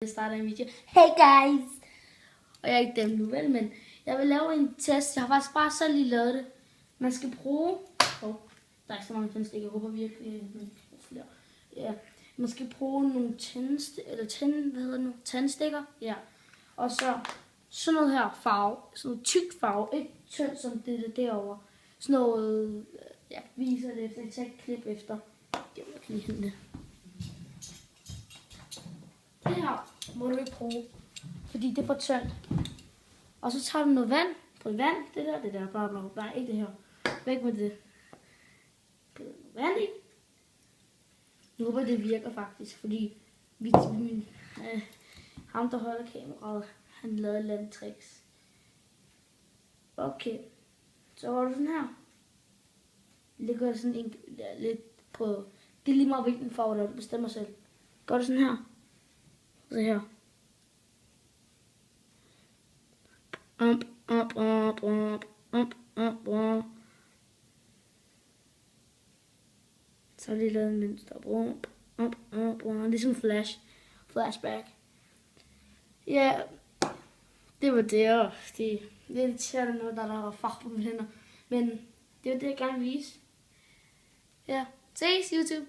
Jeg starter en video. Hey guys! Og jeg er ikke dem nu, vel, men jeg vil lave en test. Jeg har faktisk bare selv lige lavet det. Man skal bruge... der er ikke så mange tændstikker. Jeg håber virkelig, flere. Ja. Man skal bruge nogle tændstikker. Ja. Og så sådan noget her farve. Sådan noget tykt farve. Ikke tyndt som det derovre. Sådan noget... Jeg viser det efter. Jeg tager et klip efter. Jeg må lige hente det. Det her må du ikke bruge, fordi det er for tyndt. Og så tager du noget vand. På vand, det der, bare nej, ikke det her. Væk med det. Vand i. Jeg håber, det virker faktisk, fordi ham, der holder kameraet, han lavede et eller andet tricks. Okay, så var du sådan her. Lægger sådan en, lidt på, det er lige meget hvilken farve, du bestemmer selv. Gør du sådan her. Så her. Så har de lavet en mønster. Ligesom flashback. Ja, det var det, og det er irriterende noget, der var farve på mine hænder. Men det var det, jeg gerne ville vise. Ja, ses YouTube!